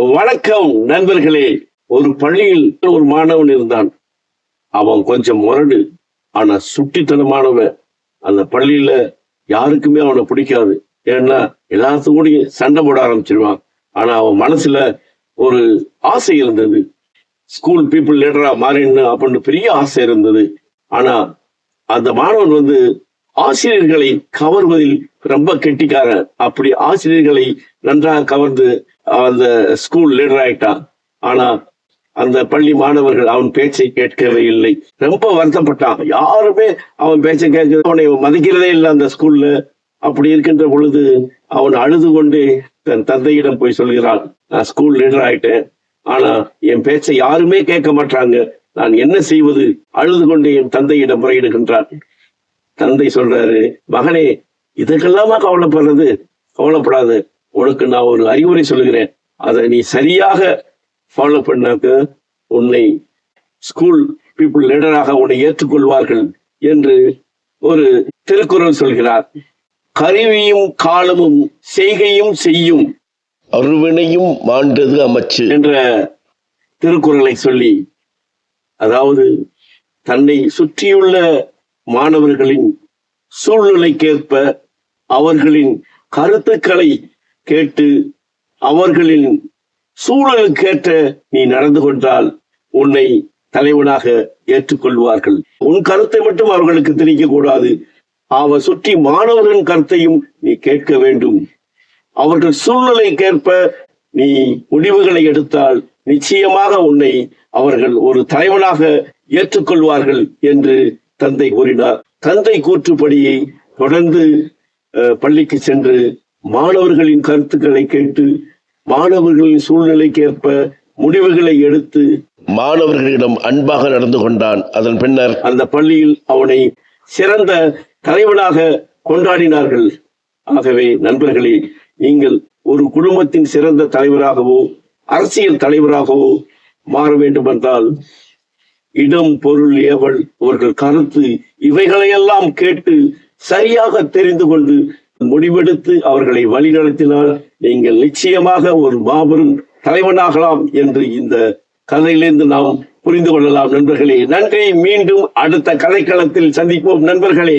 வணக்கம் நண்பர்களே. ஒரு பள்ளியில் ஒரு மாணவன் இருந்தான். அவன் கொஞ்சம் முரடு, ஆனா சுட்டித்தனமானவன். அந்த பள்ளியில யாருக்குமே அவனை பிடிக்காது. ஏன்னா எல்லாத்துக்கும் கூட சண்டை போட ஆரம்பிச்சிருவான். ஆனா அவன் மனசுல ஒரு ஆசை இருந்தது. ஸ்கூல் பீப்புள் லீடரா மாறிடணும் அப்படின்னு பெரிய ஆசை இருந்தது. ஆனா அந்த மாணவன் ஆசிரியர்களை கவர்வதில் ரொம்ப கெட்டிக்காரன். அப்படி ஆசிரியர்களை நன்றாக கவர்ந்து அந்த ஸ்கூல் லீடர் ஆயிட்டான். ஆனா அந்த பள்ளி மாணவர்கள் அவன் பேச்சை கேட்கவே இல்லை. ரொம்ப வருத்தப்பட்டான். யாருமே அவன் பேச்சை கேட்க அவனை மதிக்கிறதே இல்லை அந்த ஸ்கூல்ல. அப்படி இருக்கின்ற பொழுது அவன் அழுது கொண்டு தன் தந்தையிடம் போய் சொல்கிறான், நான் ஸ்கூல் லீடர் ஆயிட்டேன், ஆனா என் பேச்சை யாருமே கேட்க மாட்டாங்க, நான் என்ன செய்வது? அழுது கொண்டு என் தந்தையிடம் முறையிடுகின்றான். தந்தை சொல்றாரு, மகனே, இதற்கெல்லாமா கவலைப்படுறது? கவலைப்படாது. உனக்கு நான் ஒரு அறிவுரை சொல்லுகிறேன். அதை நீ சரியாக ஃபாலோ பண்ணாக்க உன்னை ஸ்கூல் பீப்புள் லீடராக உன்னை ஏற்றுக்கொள்வார்கள் என்று ஒரு திருக்குறள் சொல்கிறார். கருவியும் காலமும் செய்கையும் செய்யும், அருவினையும் மாண்டது அமைச்சு என்ற திருக்குறளை சொல்லி, அதாவது தன்னை சுற்றியுள்ள மாணவர்களின் சூழ்நிலைக்கேற்ப அவர்களின் கருத்துக்களை கேட்டு அவர்களின் சூழலுக்கேற்ற நீ நடந்து கொண்டால் உன்னை தலைவனாக ஏற்றுக்கொள்வார்கள். உன் கருத்தை மட்டும் அவர்களுக்கு திணிக்க கூடாது. அவ சுற்றி மாணவர்களின் கருத்தையும் நீ கேட்க வேண்டும். அவர்கள் சூழ்நிலைக்கேற்ப நீ முடிவுகளை எடுத்தால் நிச்சயமாக உன்னை அவர்கள் ஒரு தலைவனாக ஏற்றுக்கொள்வார்கள் என்று தந்தை கூறினார். தந்தை கூற்றுப்படியை தொடர்ந்து பள்ளிக்கு சென்று மாணவர்களின் கருத்துக்களை கேட்டு மாணவர்களின் சூழ்நிலைக்கேற்ப முடிவுகளை எடுத்து மாணவர்களிடம் அன்பாக நடந்து கொண்டான். அதன் பின்னர் அந்த பள்ளியில் அவனை சிறந்த தலைவனாக கொண்டாடினார்கள். ஆகவே நண்பர்களே, நீங்கள் ஒரு குடும்பத்தின் சிறந்த தலைவராகவோ அரசியல் தலைவராகவோ மாற வேண்டும் என்றால் இடம், பொருள், ஏவல், அவர்கள் கருத்து, இவைகளையெல்லாம் கேட்டு சரியாக தெரிந்து கொண்டு முடிவெடுத்து அவர்களை வழிநடத்தினால் நீங்கள் நிச்சயமாக ஒரு மாபெரும் தலைவனாகலாம் என்று இந்த கதையிலிருந்து நாம் புரிந்து கொள்ளலாம். நண்பர்களே, நன்றி. மீண்டும் அடுத்த கதைக்களத்தில் சந்திப்போம் நண்பர்களே.